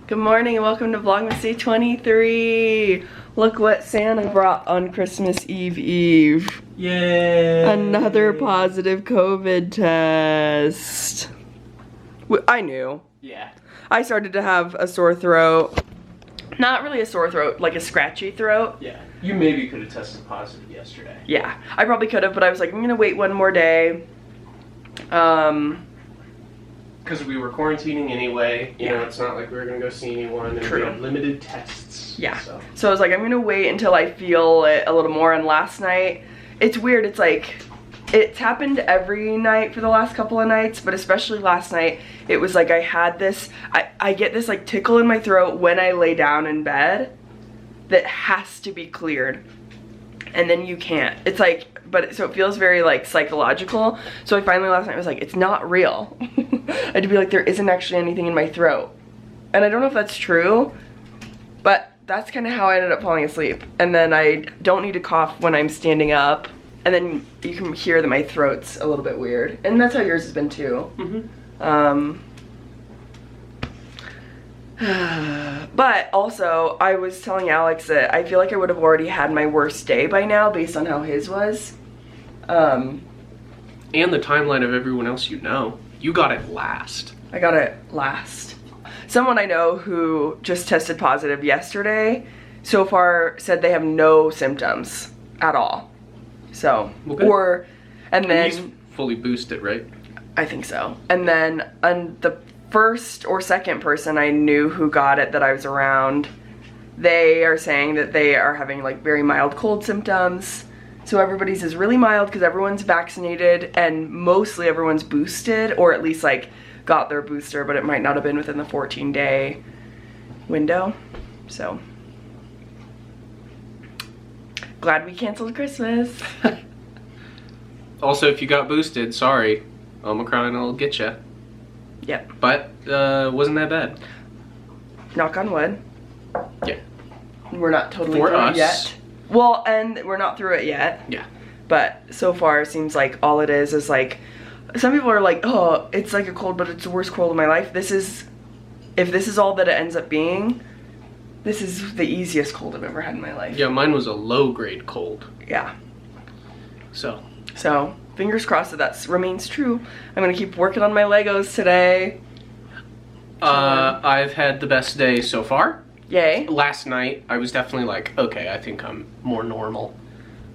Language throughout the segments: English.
Good morning and welcome to Vlogmas Day 23. Look what Santa brought on Christmas Eve. Yay! Another positive COVID test. I knew. Yeah. I started to have a sore throat. Not really a sore throat, like a scratchy throat. Yeah. You maybe could have tested positive yesterday. Yeah, I probably could have, but I was like, I'm gonna wait one more day. Because we were quarantining anyway. You know, it's not like we were gonna go see anyone, and True. we had limited tests. Yeah. So I was like, I'm gonna wait until I feel it a little more. And last night, it's weird. It's like, it's happened every night for the last couple of nights, but especially last night, it was like I had this, I get this like tickle in my throat when I lay down in bed that has to be cleared. And then you can't. It's like, so it feels very like psychological. So I finally last night was like, it's not real. I had to be like, there isn't actually anything in my throat. And I don't know if that's true, but that's kind of how I ended up falling asleep. And then I don't need to cough when I'm standing up. And then you can hear that my throat's a little bit weird. And that's how yours has been too. Mm-hmm. But also, I was telling Alex that I feel like I would have already had my worst day by now based on how his was. And the timeline of everyone else you know. You got it last. I got it last. Someone I know who just tested positive yesterday so far said they have no symptoms at all. So, well, and then he's fully boosted, right? I think so. And then the first or second person I knew who got it that I was around, they are saying that they are having like very mild cold symptoms. So everybody's is really mild because everyone's vaccinated and mostly everyone's boosted, or at least like got their booster, but it might not have been within the 14-day window. So glad we canceled Christmas. Also, if you got boosted, sorry, Omicron will get you. Yep. But wasn't that bad. Knock on wood. Yeah. We're not totally For through us. it yet. Well, and we're not through it yet. Yeah. But so far, it seems like all it is like, some people are like, oh, it's like a cold, but it's the worst cold of my life. If this is all that it ends up being, this is the easiest cold I've ever had in my life. Yeah, mine was a low-grade cold. Yeah. So, fingers crossed that remains true. I'm gonna keep working on my Legos today. I've had the best day so far. Yay. Last night, I was definitely like, okay, I think I'm more normal.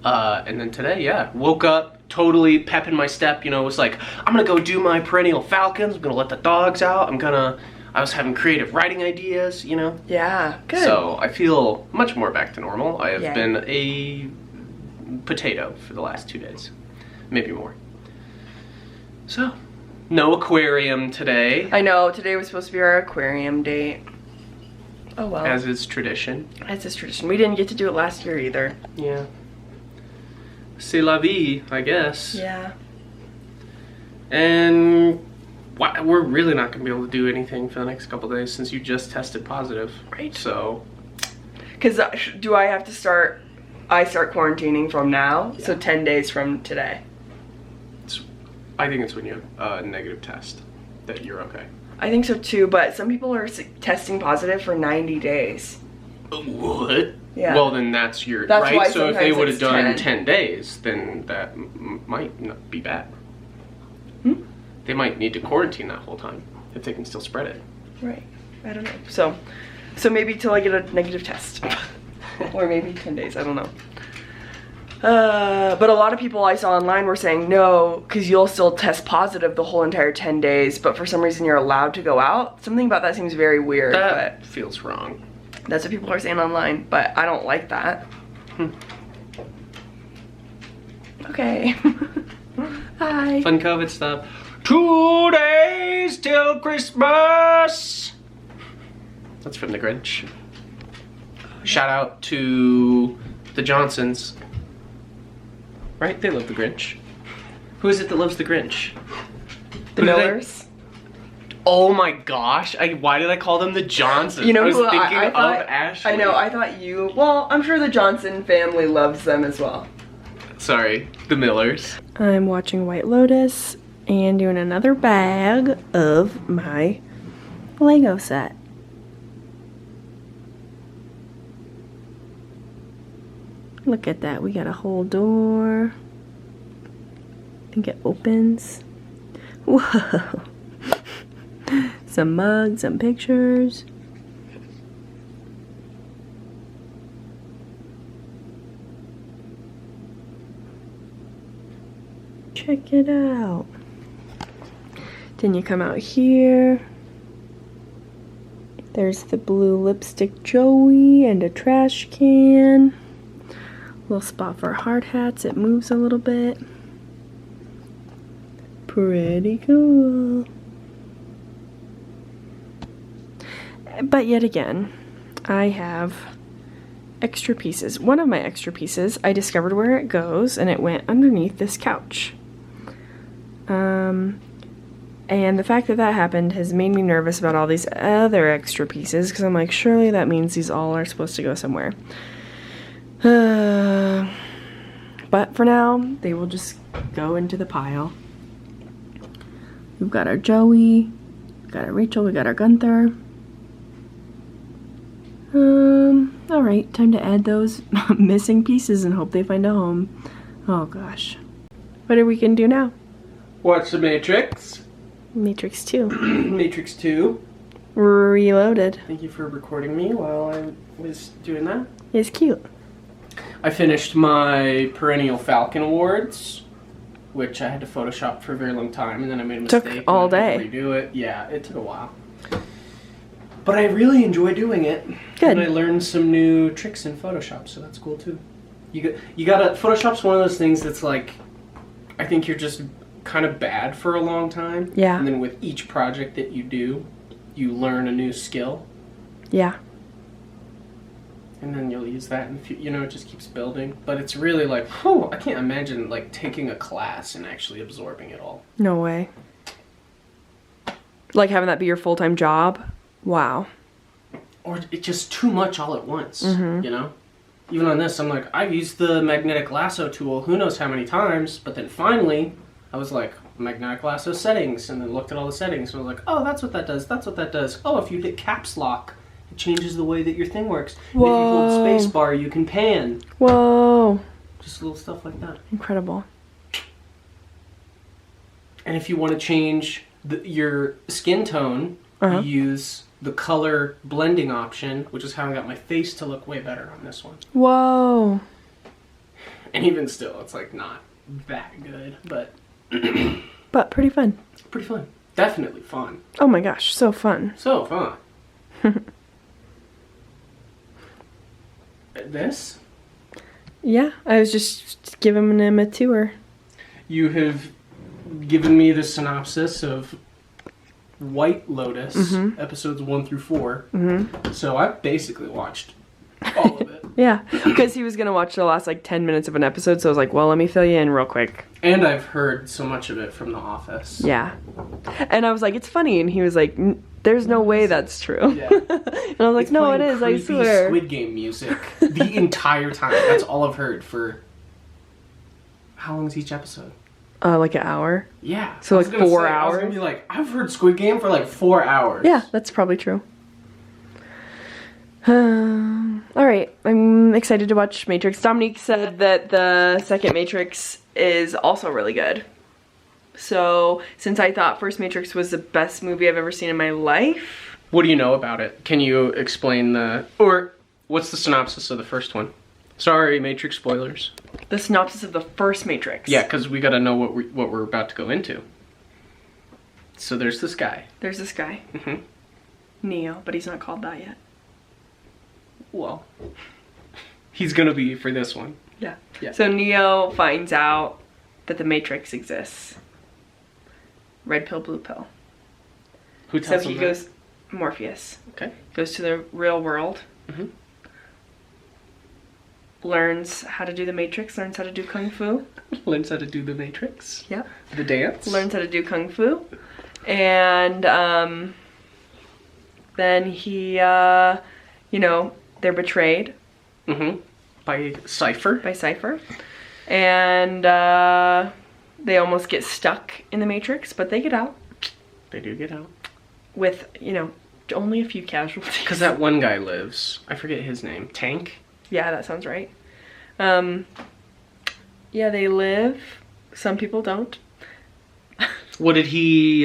And then today, yeah, woke up, totally pep in my step, you know, was like, I'm gonna go do my perennial falcons, I'm gonna let the dogs out, I was having creative writing ideas, you know? Yeah, good. So, I feel much more back to normal. I have Yay. been a potato for the last 2 days. Maybe more. So, no aquarium today. I know, today was supposed to be our aquarium date. Oh well. As is tradition. As is tradition. We didn't get to do it last year either. Yeah. C'est la vie, I guess. Yeah. And we're really not going to be able to do anything for the next couple days since you just tested positive. Right. So. Because do I have to start, I start quarantining from now? Yeah. So 10 days from today. I think it's when you have a negative test that you're okay. I think so too, but some people are testing positive for 90 days. What? Yeah. Well, then that's your right. Why so if they would have done 10. 10 days, then that might not be bad. They might need to quarantine that whole time if they can still spread it. Right. I don't know. So maybe till I get a negative test, or maybe 10 days. I don't know. But a lot of people I saw online were saying no, because you'll still test positive the whole entire 10 days, but for some reason you're allowed to go out. Something about that seems very weird. That feels wrong. That's what people are saying online, but I don't like that. Okay. Bye. Fun COVID stuff. 2 days till Christmas! That's from the Grinch. Shout out to the Johnsons. Right? They love the Grinch. Who is it that loves the Grinch? The Millers? Oh my gosh. Why did I call them the Johnsons? You know, I was who thinking I thought, of Ashley. I know, I thought you, well, I'm sure the Johnson family loves them as well. Sorry, the Millers. I'm watching White Lotus and doing another bag of my Lego set. Look at that. We got a whole door. I think it opens. Whoa. Some mugs, some pictures. Check it out. Then you come out here. There's the blue lipstick Joey and a trash can. Little spot for hard hats. It moves a little bit. Pretty cool. But yet again, I have extra pieces. One of my extra pieces, I discovered where it goes, and it went underneath this couch. And the fact that that happened has made me nervous about all these other extra pieces, because I'm like, surely that means these all are supposed to go somewhere. But for now, they will just go into the pile. We've got our Joey, we got our Rachel, we got our Gunther. Alright, time to add those missing pieces and hope they find a home. Oh gosh. What are we gonna do now? Watch The Matrix. Matrix 2. Matrix 2. Reloaded. Thank you for recording me while I was doing that. It's cute. I finished my Perennial Falcon Awards, which I had to Photoshop for a very long time, and then I made a mistake. Took all and I had day. to redo it. Yeah, it took a while. But I really enjoy doing it. Good. And I learned some new tricks in Photoshop, so that's cool too. You gotta, Photoshop's one of those things that's like, I think you're just kind of bad for a long time. Yeah. And then with each project that you do, you learn a new skill. Yeah. And then you'll use that, and you know, it just keeps building. But it's really like, whew, I can't imagine like taking a class and actually absorbing it all. No way. Like having that be your full-time job? Wow. Or it's just too much all at once, Mm-hmm. you know? Even on this, I'm like, I've used the magnetic lasso tool who knows how many times, but then finally, I was like, magnetic lasso settings, and then looked at all the settings, and I was like, oh, that's what that does, that's what that does. Oh, if you hit caps lock, it changes the way that your thing works. Whoa. And if you hold space bar, you can pan. Whoa. Just little stuff like that. Incredible. And if you want to change your skin tone, Uh-huh. you use the color blending option, which is how I got my face to look way better on this one. Whoa. And even still, it's like not that good, but But pretty fun. pretty fun. Definitely fun. Oh my gosh, so fun. So fun. This? Yeah, I was just giving him a tour. You have given me the synopsis of White Lotus, episodes 1 through 4. Mm-hmm. So I've basically watched all of it. Yeah, because he was going to watch the last like 10 minutes of an episode, so I was like, well, let me fill you in real quick. And I've heard so much of it from The Office. Yeah. And I was like, it's funny, and he was like, there's no way that's true. Yeah. And I was like, It's no, it playing is, I creepy swear. Squid Game music the entire time. That's all I've heard for... How long is each episode? Like an hour. Yeah. So I was like gonna 4 say, I was hours? gonna be like, I've heard Squid Game for like 4 hours. Yeah, that's probably true. Alright, I'm excited to watch Matrix. Dominique said that the second Matrix is also really good. So, since I thought first Matrix was the best movie I've ever seen in my life. What do you know about it? Can you explain or what's the synopsis of the first one? Sorry, Matrix spoilers. The synopsis of the first Matrix. Yeah, because we gotta know what we're about to go into. So there's this guy. There's this guy. Mm-hmm. Neo, but he's not called that yet. Well, he's gonna be for this one. Yeah. Yeah. So Neo finds out that the Matrix exists. Red pill, blue pill. Who tells So him he that? goes, Morpheus. Okay. Goes to the real world. Mm-hmm. Learns how to do the Matrix, learns how to do Kung Fu. Learns how to do the Matrix. Yep. The dance. Learns how to do Kung Fu. And then he, you know, they're betrayed. Mm-hmm. By Cypher. By Cypher. And they almost get stuck in the Matrix, but they get out. They do get out. With, you know, only a few casualties. Because that one guy lives. I forget his name. Tank? Yeah, that sounds right. Yeah, they live. Some people don't. What did he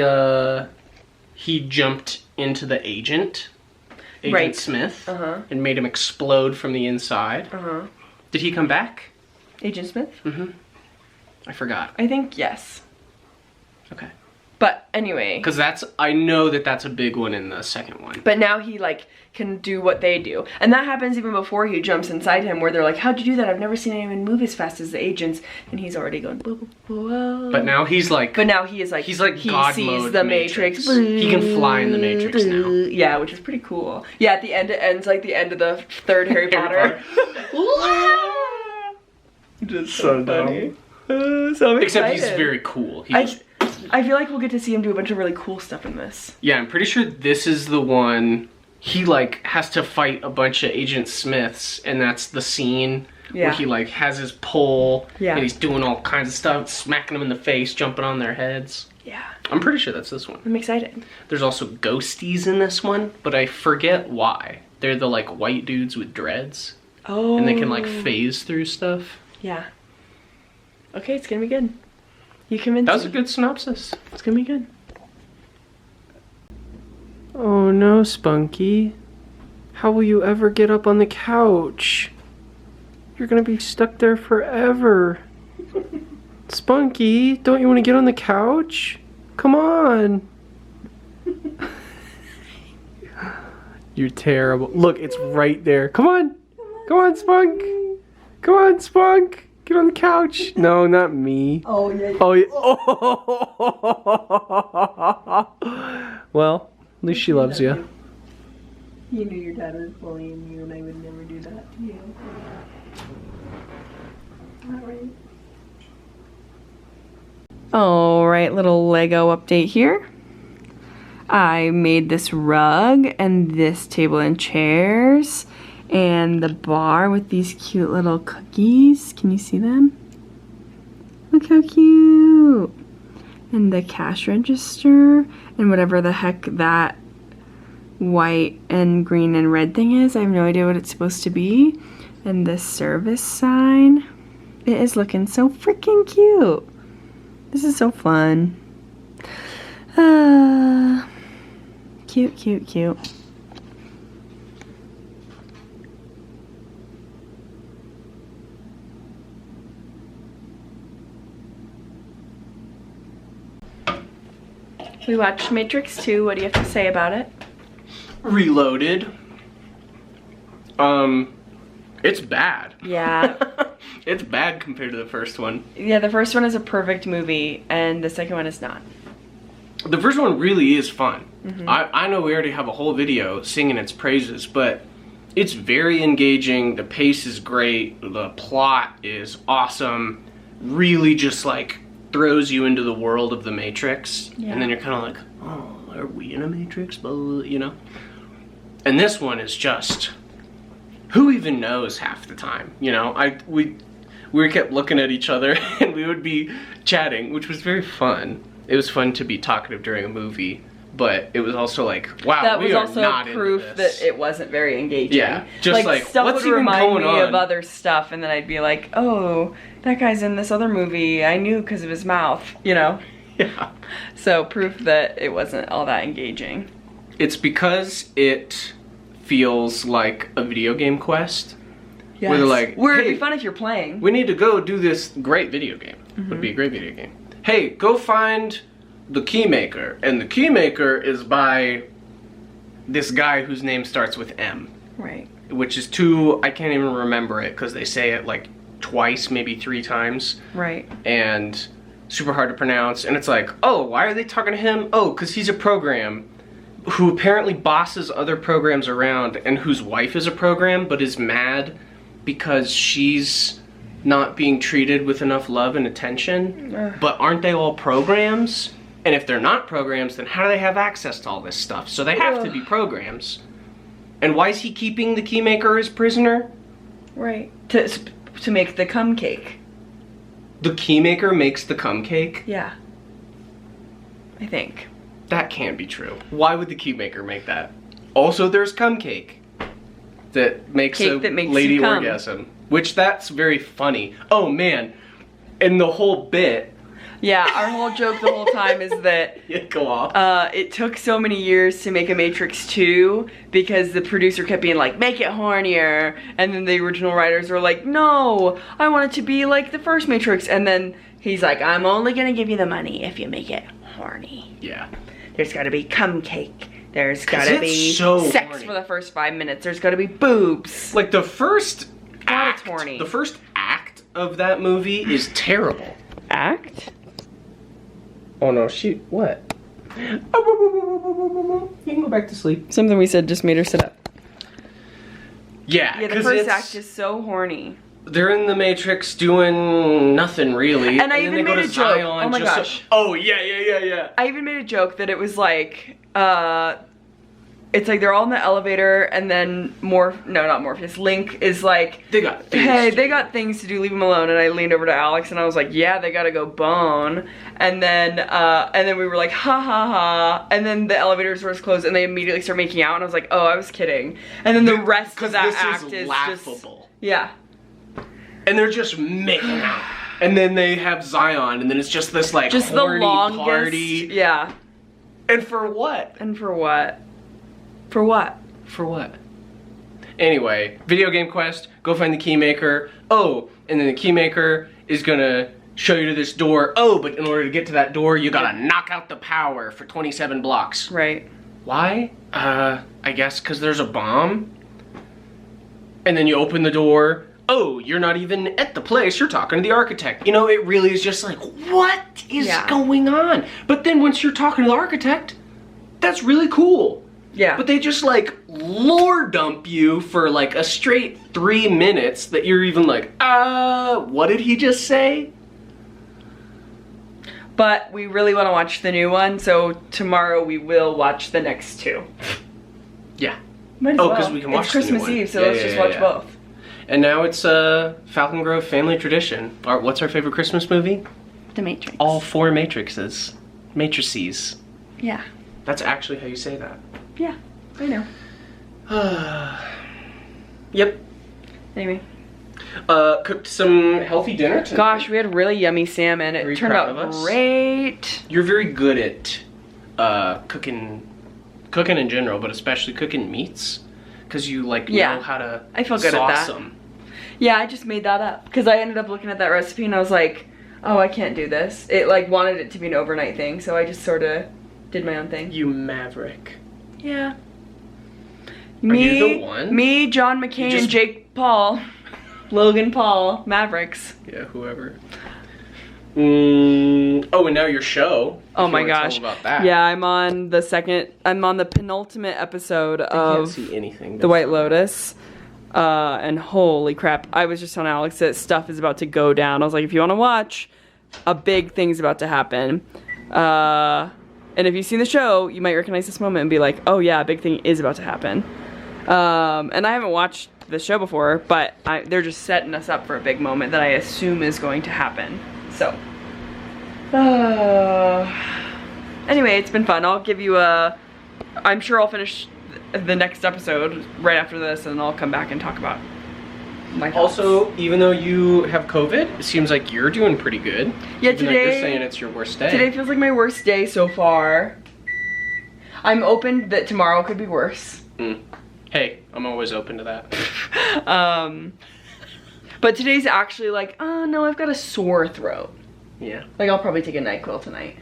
jumped into the agent Right. Smith, Uh-huh. and made him explode from the inside. Uh-huh. Did he come back? Agent Smith? Mm-hmm. I forgot. I think yes. Okay. But anyway. Because I know that's a big one in the second one. But now he like can do what they do. And that happens even before he jumps inside him, where they're like, how'd you do that? I've never seen anyone move as fast as the agents. And he's already going, whoa, whoa, whoa. But now he's like... But now he is like... He's like he God sees mode the Matrix. He can fly in the Matrix now. Yeah, which is pretty cool. Yeah, at the end it ends like the end of the third Harry Potter. Just so funny. So I'm excited. Except he's very cool. I feel like we'll get to see him do a bunch of really cool stuff in this. Yeah, I'm pretty sure this is the one he like has to fight a bunch of Agent Smiths, and that's the scene where he like has his pole and he's doing all kinds of stuff, smacking them in the face, jumping on their heads. Yeah. I'm pretty sure that's this one. I'm excited. There's also ghosties in this one, but I forget why. They're the like white dudes with dreads. Oh. And they can like phase through stuff. Yeah. Okay, it's gonna be good. You convinced me. That was a good synopsis. It's gonna be good. Oh no, Spunky. How will you ever get up on the couch? You're gonna be stuck there forever. Spunky, don't you want to get on the couch? Come on. You're terrible. Look, it's right there. Come on. Come on, Spunk. Come on, Spunk. Get on the couch. No, not me. Oh, yeah. Oh, yeah. Oh. Well, at least she loves you. You knew your dad was bullying you, and I would never do that to you. Alright. Alright, little Lego update here. I made this rug and this table and chairs and the bar with these cute little cookies. Can you see them? Look how cute! And the cash register and whatever the heck that white and green and red thing is. I have no idea what it's supposed to be. And this service sign. It is looking so freaking cute. This is so fun. Cute, cute, cute. We watched Matrix 2. What do you have to say about it? Reloaded. It's bad. Yeah. It's bad compared to the first one. Yeah, the first one is a perfect movie, and the second one is not. The first one really is fun. Mm-hmm. I know we already have a whole video singing its praises, but it's very engaging. The pace is great. The plot is awesome. Really just like throws you into the world of the Matrix. Yeah. And then you're kind of like, oh, are we in a Matrix? You know? And this one is just, who even knows half the time? You know, we kept looking at each other and we would be chatting, which was very fun. It was fun to be talkative during a movie, but it was also like, wow, that we was are also not proof into this. that it wasn't very engaging. Yeah, just like stuff what's would even remind going me on? of other stuff, and then I'd be like, oh, that guy's in this other movie. I knew because of his mouth, you know? Yeah. So proof that it wasn't all that engaging. It's because it feels like a video game quest. Yes. Where they're like, where it'd hey, be fun if you're playing. we need to go do this great video game. Mm-hmm. Would be a great video game. Hey, go find the Keymaker, and the Keymaker is by this guy whose name starts with M. Right. Which is I can't even remember it because they say it like twice, maybe 3 times. Right. And super hard to pronounce. And it's like, oh, why are they talking to him? Oh, because he's a program who apparently bosses other programs around, and whose wife is a program but is mad because she's not being treated with enough love and attention. But aren't they all programs? And if they're not programs, then how do they have access to all this stuff? So they have to be programs. And why is he keeping the Keymaker as prisoner? Right. To make the cum cake. The Keymaker makes the cum cake? Yeah. I think. That can't be true. Why would the Keymaker make that? Also, there's cum cake that makes Cake that makes lady you cum. orgasm. which that's very funny. Oh man, and the whole bit. Yeah, our whole joke the whole time is that Yeah, go off. it took so many years to make a Matrix 2 because the producer kept being like, make it hornier. And then the original writers were like, no, I want it to be like the first Matrix. And then he's like, I'm only gonna give you the money if you make it horny. Yeah. There's gotta be cum cake. There's gotta be so sex horny. for the first 5 minutes. There's gotta be boobs. Like the first God, it's horny. the first act of that movie is terrible. Act? Oh no, shoot, what? You can go back to sleep. Something we said just made her sit up. Yeah, Yeah, the first act is so horny. They're in the Matrix doing nothing really. And I even made a joke. Oh my gosh. Oh yeah. I even made a joke that it was like, it's like they're all in the elevator and then not Morpheus, Link is like, They got things hey, to they do. got things to do, leave them alone. And I leaned over to Alex and I was like, yeah, they gotta go bone. And then we were like, ha ha ha. And then the elevator doors closed and they immediately start making out and I was like, oh, I was kidding. And then the rest of that act is laughable. just, yeah. And they're just making out. And then they have Zion and then it's just this like Just the horny longest, party. yeah. And for what? And for what? For what? For what? Anyway, video game quest, go find the keymaker. Oh, and then the keymaker is gonna show you to this door. Oh, but in order to get to that door, you gotta knock out the power for 27 blocks. Right. Why? I guess because there's a bomb. And then you open the door. Oh, you're not even at the place, you're talking to the architect. You know, it really is just like, what is going on? But then once you're talking to the architect, that's really cool. Yeah. But they just like lore dump you for like a straight 3 minutes that you're even like, what did he just say? But we really want to watch the new one, so tomorrow we will watch the next two. Yeah. Might as Oh, well. because we can watch It's the new Christmas one. Eve, so Yeah, let's yeah, just yeah, watch yeah. both. And now it's Falcon Grove family tradition. What's our favorite Christmas movie? The Matrix. All 4 Matrices. Matrices. Yeah. That's actually how you say that. Yeah, I know. Yep. Anyway. Cooked some healthy dinner tonight. Gosh, we had really yummy salmon. It Very turned proud out of us. great. You're very good at cooking in general, but especially cooking meats. Because you like know how to I feel good at sauce that. them. Yeah, I just made that up. Because I ended up looking at that recipe and I was like, oh, I can't do this. It like wanted it to be an overnight thing, so I just sort of did my own thing. You maverick. Yeah. Are you the one? Me, John McCain, just- Jake Paul, Logan Paul, Mavericks. Yeah, whoever. Oh, and now your show. Oh If you my wanna tell gosh. them about that. Yeah, I'm on the penultimate episode I can't of see anything. The White Lotus. And holy crap, I was just telling Alex that stuff is about to go down. I was like, if you want to watch, a big thing's about to happen. And if you've seen the show, you might recognize this moment and be like, oh yeah, a big thing is about to happen. And I haven't watched the show before, but they're just setting us up for a big moment that I assume is going to happen. So, anyway, it's been fun. I'll give you I'm sure I'll finish the next episode right after this and I'll come back and talk about my thoughts. Also, even though you have COVID, it seems like you're doing pretty good. Yeah, even though you're saying it's your worst day. Today feels like my worst day so far. I'm open that tomorrow could be worse. Hey, I'm always open to that. But today's actually like, oh no, I've got a sore throat. Yeah. Like I'll probably take a NyQuil tonight,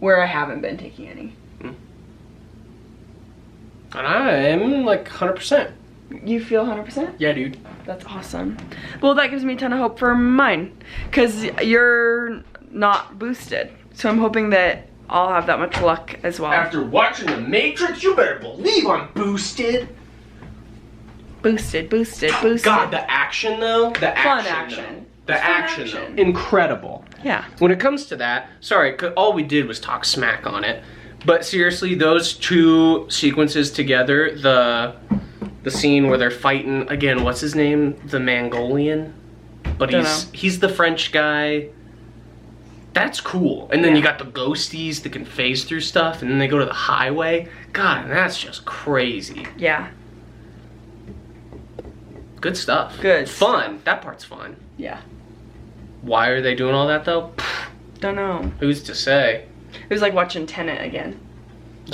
where I haven't been taking any. And I'm like 100%. You feel 100%? Yeah, dude. That's awesome. Well, that gives me a ton of hope for mine, because you're not boosted. So I'm hoping that I'll have that much luck as well. After watching The Matrix, you better believe I'm boosted. Boosted, boosted, boosted. God, the action though. The Fun action. action. The Fun action, action. though. Incredible. Yeah. When it comes to that, sorry, all we did was talk smack on it. But seriously, those two sequences together, the scene where they're fighting, again, what's his name? The Mongolian? But he's the French guy. That's cool. And then you got the ghosties that can phase through stuff, and then they go to the highway. God, that's just crazy. Yeah. Good stuff. Good fun. stuff. That part's fun. Yeah. Why are they doing all that though? Don't know. Who's to say? It was like watching Tenet again.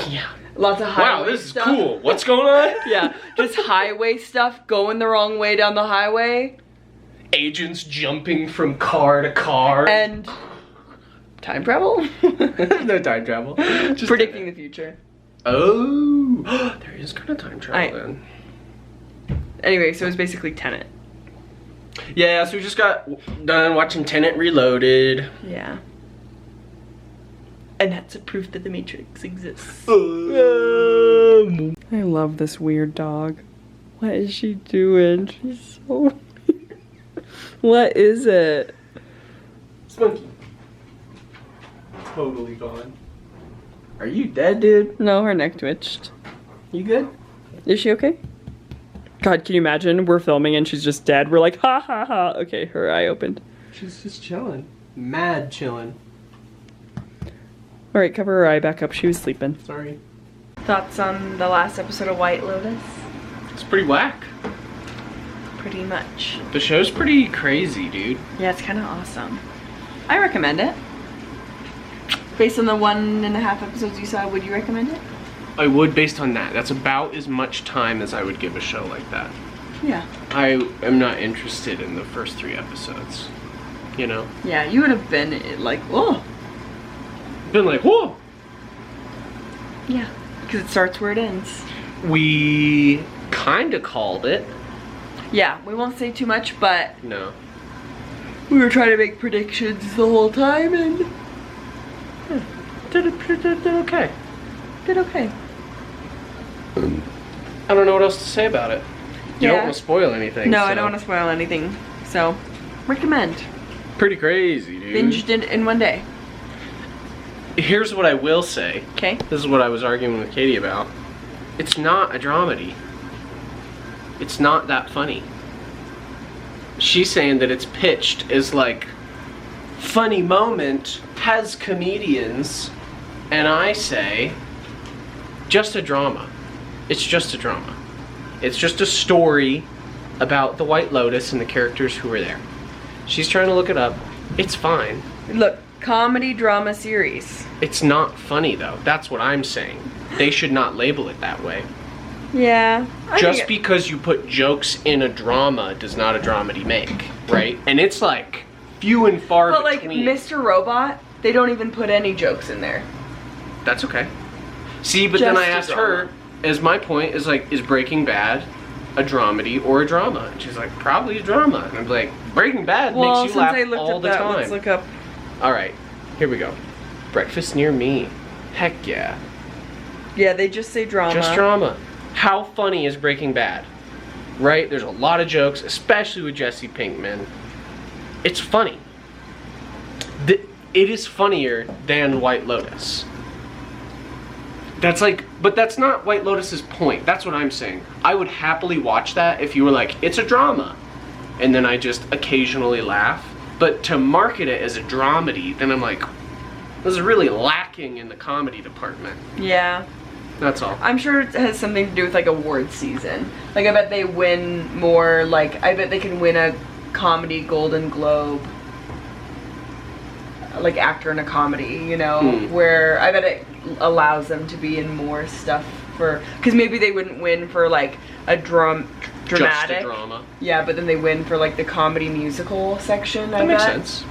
Yeah. Lots of highway Wow, this is stuff. cool. What's going on? Yeah, just highway stuff, going the wrong way down the highway. Agents jumping from car to car. And time travel? No time travel. Just predicting the future. Oh, there is kind of time travel then. Anyway, so it was basically Tenet. Yeah, so we just got done watching Tenet Reloaded. Yeah. And that's a proof that the Matrix exists. I love this weird dog. What is she doing? She's so... What is it? Spunky. Totally gone. Are you dead, dude? No, her neck twitched. You good? Is she okay? God, can you imagine? We're filming and she's just dead. We're like, ha ha ha. Okay, her eye opened. She's just chilling. Mad chilling. Alright, cover her eye back up. She was sleeping. Sorry. Thoughts on the last episode of White Lotus? It's pretty whack. Pretty much. The show's pretty crazy, dude. Yeah, it's kind of awesome. I recommend it. Based on the 1.5 episodes you saw, would you recommend it? I would, based on that. That's about as much time as I would give a show like that. Yeah. I am not interested in the first 3 episodes. You know? Yeah, you would have been like, oh. Been like, whoa! Yeah, because it starts where it ends. We kinda called it. Yeah, we won't say too much, but No. we were trying to make predictions the whole time and Did okay. did okay. I don't know what else to say about it. You Yeah. don't want to spoil anything. No, so. I don't want to spoil anything. So, recommend. Pretty crazy, dude. Binged it in one day. Here's what I will say. Okay. This is what I was arguing with Katie about. It's not a dramedy. It's not that funny. She's saying that it's pitched as like funny moment, has comedians, and I say just a drama. It's just a drama. It's just a story about the White Lotus and the characters who are there. She's trying to look it up. It's fine. Look, comedy drama series. It's not funny though. That's what I'm saying. They should not label it that way. Yeah. Just because you put jokes in a drama does not a dramedy make, right? And it's like few and far But like between. Mr. Robot, they don't even put any jokes in there. That's okay. See, but then Just I a asked drama. her, as my point is like, is Breaking Bad a dramedy or a drama? And she's like, probably a drama. And I'm like, Breaking Bad Well, makes you since laugh I looked all up the that, time. let's look up. All right, here we go. Breakfast Near Me. Heck yeah. Yeah, they just say drama. Just drama. How funny is Breaking Bad? Right? There's a lot of jokes, especially with Jesse Pinkman. It's funny. It is funnier than White Lotus. That's like, but that's not White Lotus's point. That's what I'm saying. I would happily watch that if you were like, it's a drama. And then I just occasionally laugh. But to market it as a dramedy, then I'm like, this is really lacking in the comedy department. Yeah. That's all. I'm sure it has something to do with like award season. Like I bet they win more, like I bet they can win a comedy Golden Globe, like actor in a comedy, you know, where I bet it allows them to be in more stuff for, because maybe they wouldn't win for like a dramatic. Just a drama. Yeah, but then they win for like the comedy musical section, I That makes bet. sense.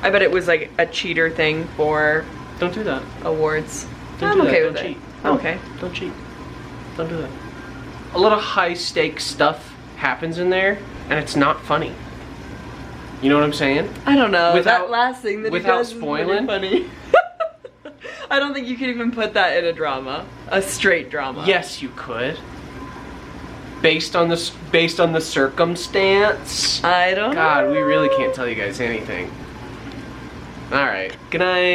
I bet it was like a cheater thing for Don't do that. awards. Don't I'm do that. okay Don't with cheat. it. No, Okay. Don't cheat. Don't do that. A lot of high stakes stuff happens in there, and it's not funny. You know what I'm saying? I don't know. Without- that last thing that he without does spoiling? is really funny. I don't think you can even put that in a drama, a straight drama. Yes, you could. Based on the circumstance. I don't know. God, we really can't tell you guys anything. All right. Good night.